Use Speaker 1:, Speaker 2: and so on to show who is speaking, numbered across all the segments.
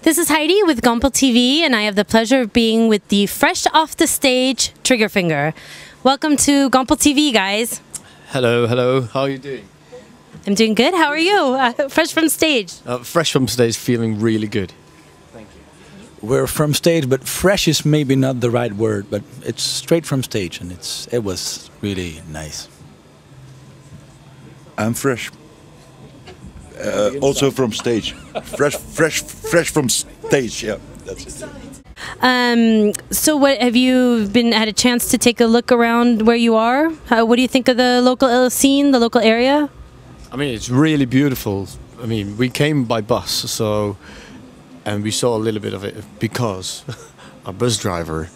Speaker 1: This is Heidi with Gompel TV, and I have the pleasure of being with the fresh off the stage Triggerfinger. Welcome to Gompel TV, guys.
Speaker 2: Hello, hello. How are you doing?
Speaker 1: I'm doing good. How are you? Fresh from stage.
Speaker 2: Fresh from stage, feeling really good. Thank you.
Speaker 3: We're from stage, but fresh is maybe not the right word, but it's straight from stage, and it was really nice.
Speaker 4: I'm fresh. Also from stage. fresh from stage. Yeah, that's it.
Speaker 1: So what have you had a chance to take a look around where you are? What do you think of the local scene, the local area?
Speaker 2: I mean, it's really beautiful. I mean, we came by bus, and we saw a little bit of it because our bus driver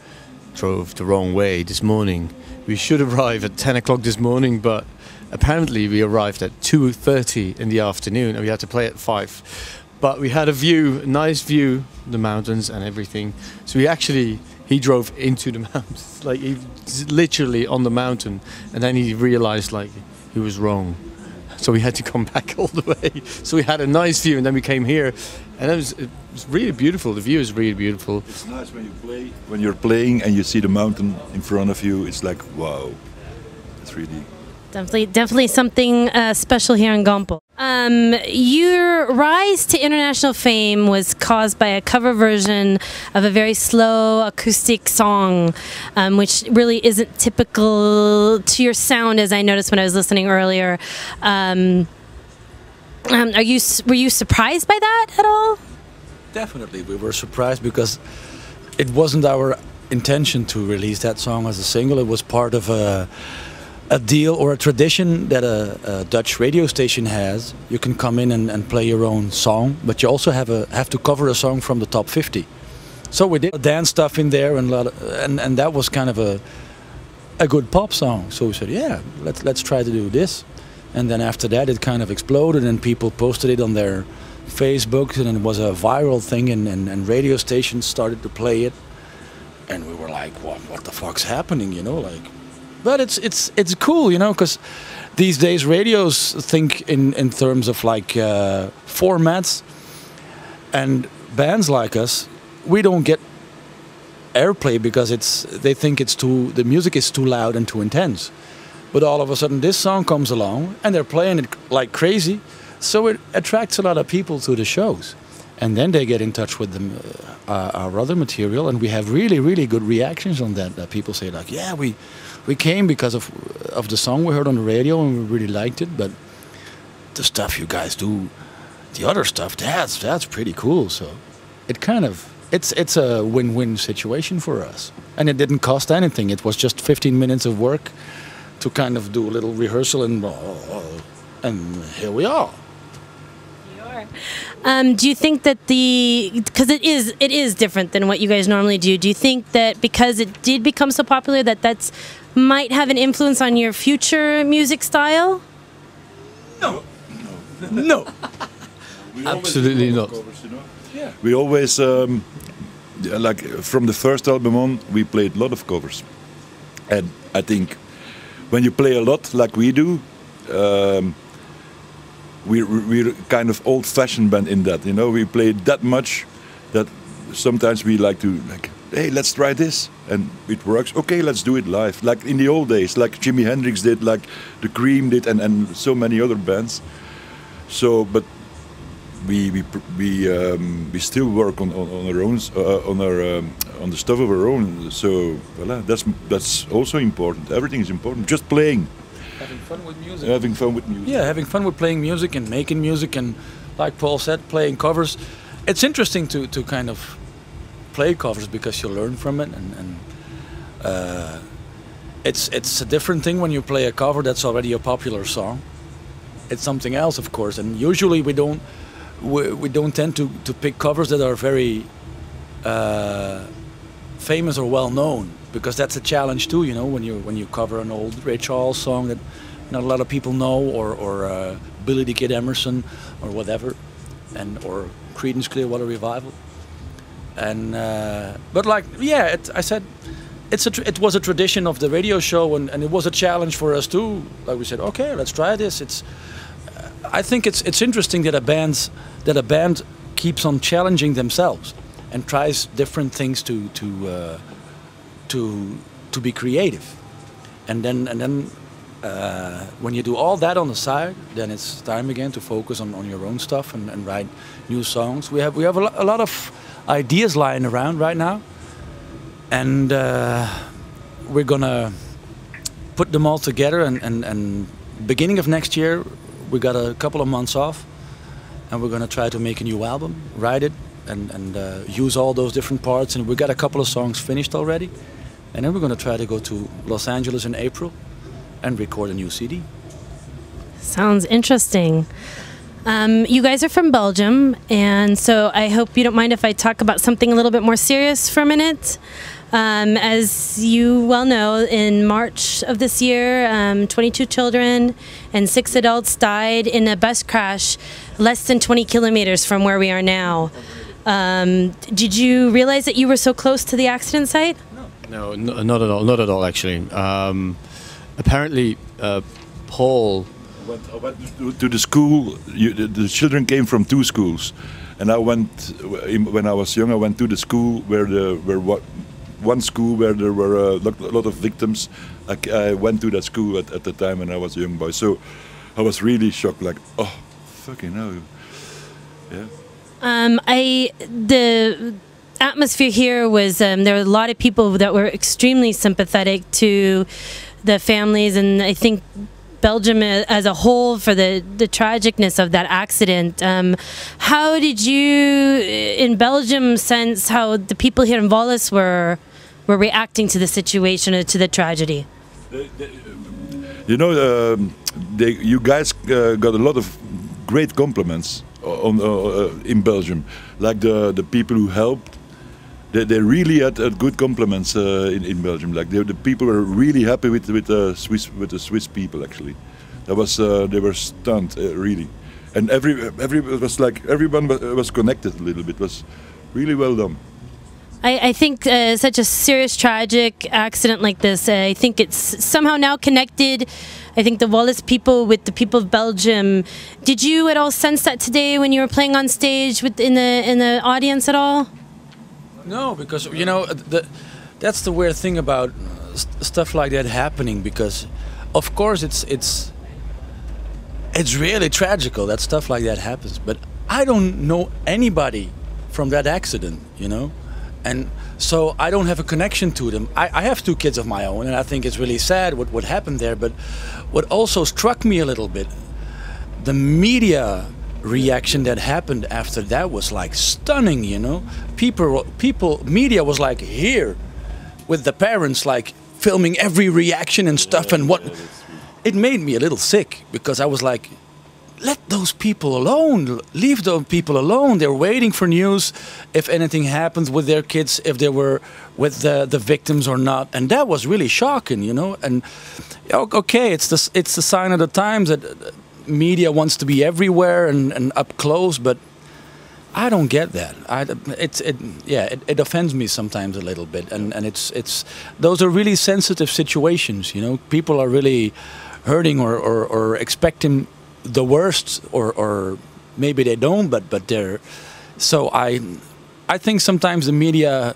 Speaker 2: drove the wrong way this morning. We should arrive at 10 o'clock this morning, but apparently we arrived at 2:30 in the afternoon and we had to play at 5. But we had a view, a nice view, the mountains and everything. So he drove into the mountains, like he was literally on the mountain, and then he realized like he was wrong. So we had to come back all the way. So we had a nice view and then we came here, and it was really beautiful. The view is really beautiful.
Speaker 4: It's nice when you're playing and you see the mountain in front of you. It's like, wow, it's really...
Speaker 1: Definitely something special here in Gompel. Your rise to international fame was caused by a cover version of a very slow acoustic song, which really isn't typical to your sound, as I noticed when I was listening earlier. Were you surprised by that at all?
Speaker 3: Definitely, we were surprised because it wasn't our intention to release that song as a single. It was part of a deal or a tradition that a Dutch radio station has. You can come in and play your own song, but you also have to cover a song from the top 50. So we did dance stuff in there, and that was kind of a good pop song. So we said, yeah, let's try to do this. And then after that, it kind of exploded, and people posted it on their Facebook, and it was a viral thing, and radio stations started to play it, and we were like, what the fuck's happening, you know, like. But it's cool, you know, because these days radios think in terms of like formats, and bands like us, we don't get airplay because they think the music is too loud and too intense. But all of a sudden this song comes along and they're playing it like crazy, so it attracts a lot of people to the shows, and then they get in touch with our other material, and we have really good reactions on that. That people say like, yeah, we came because of the song we heard on the radio and we really liked it, but the stuff you guys do, the other stuff, that's pretty cool. So it's a win-win situation for us, and it didn't cost anything. It was just 15 minutes of work to kind of do a little rehearsal, and here we are.
Speaker 1: Do you think that because it is different than what you guys normally do you think that because it did become so popular that might have an influence on your future music style?
Speaker 4: No.
Speaker 2: Absolutely not.
Speaker 4: Covers, you know? Yeah. We always, like from the first album on, we played a lot of covers. And I think when you play a lot like we do, we're kind of old-fashioned band in that, you know. We play that much that sometimes we like to hey, let's try this, and it works. Okay, let's do it live, like in the old days, like Jimi Hendrix did, like the Cream did, and so many other bands. So, but we still work on our own, on the stuff of our own. So, voilà, that's also important. Everything is important. Just playing.
Speaker 3: Having fun with music.
Speaker 4: Having fun with music.
Speaker 3: Yeah, having fun with playing music and making music, and like Paul said, playing covers. It's interesting to kind of play covers because you learn from it, and it's a different thing when you play a cover that's already a popular song. It's something else, of course, and usually we don't tend to pick covers that are very famous or well known, because that's a challenge too, you know, when you cover an old Ray Charles song that not a lot of people know, or Billy the Kid Emerson or whatever, or Creedence Clearwater Revival. And but like, yeah, I said it was a tradition of the radio show, and it was a challenge for us too. Like we said, okay, let's try this. I think it's interesting that a band keeps on challenging themselves and tries different things to be creative. And then when you do all that on the side, then it's time again to focus on your own stuff and write new songs. We have a lot of ideas lying around right now, and we're gonna put them all together. And beginning of next year, we got a couple of months off, and we're gonna try to make a new album, write it, and use all those different parts. And we got a couple of songs finished already. And then we're going to try to go to Los Angeles in April and record a new CD.
Speaker 1: Sounds interesting. You guys are from Belgium, and so I hope you don't mind if I talk about something a little bit more serious for a minute. As you well know, in March of this year, 22 children and 6 adults died in a bus crash less than 20 kilometers from where we are now. Did you realize that you were so close to the accident site?
Speaker 2: No, not at all. Not at all, actually. Apparently, Paul.
Speaker 4: I went to the school. The children came from 2 schools, and I went when I was young. I went to the school where one school where there were a lot of victims. I went to that school at the time when I was a young boy. So I was really shocked. Like, oh, fucking hell, yeah.
Speaker 1: The atmosphere here was there were a lot of people that were extremely sympathetic to the families, and I think Belgium as a whole for the tragicness of that accident. How did you in Belgium sense how the people here in Wallis were reacting to the situation or to the tragedy?
Speaker 4: You know, you guys got a lot of great compliments in Belgium, like the people who helped. They really had good compliments in Belgium. Like the people were really happy with the Swiss people. Actually, that was they were stunned really, and everyone was connected a little bit. It was really well done.
Speaker 1: I think such a serious, tragic accident like this, I think it's somehow now connected. I think the Wallis people with the people of Belgium. Did you at all sense that today when you were playing on stage in the audience at all?
Speaker 3: No, because you know that's the weird thing about stuff like that happening. Because, of course, it's really tragical that stuff like that happens. But I don't know anybody from that accident, you know, and so I don't have a connection to them. I have 2 kids of my own, and I think it's really sad what happened there. But what also struck me a little bit, the media reaction that happened after that was like stunning, you know. Media was like here with the parents, like filming every reaction and stuff. And what it made me a little sick, because I was like, let those people alone, leave those people alone. They're waiting for news if anything happens with their kids, if they were with the victims or not. And that was really shocking, you know. And okay, it's the sign of the times that media wants to be everywhere and up close, but I don't get that. It offends me sometimes a little bit, and it's those are really sensitive situations, you know. People are really hurting or expecting the worst, or maybe they don't, but they're. So I think sometimes the media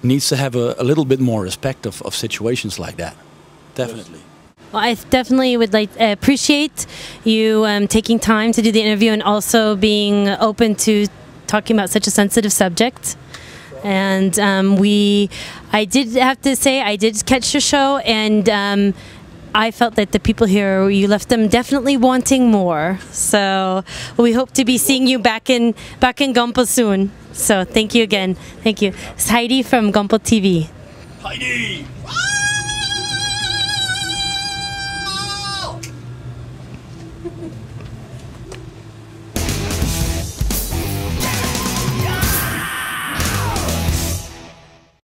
Speaker 3: needs to have a little bit more respect of situations like that. Definitely.
Speaker 1: Well, I definitely would appreciate you taking time to do the interview and also being open to talking about such a sensitive subject. And I did have to say, I did catch your show, and I felt that the people here, you left them definitely wanting more. So we hope to be seeing you back in Gompel soon. So thank you again. Thank you. It's Heidi from Gompel TV.
Speaker 3: Heidi!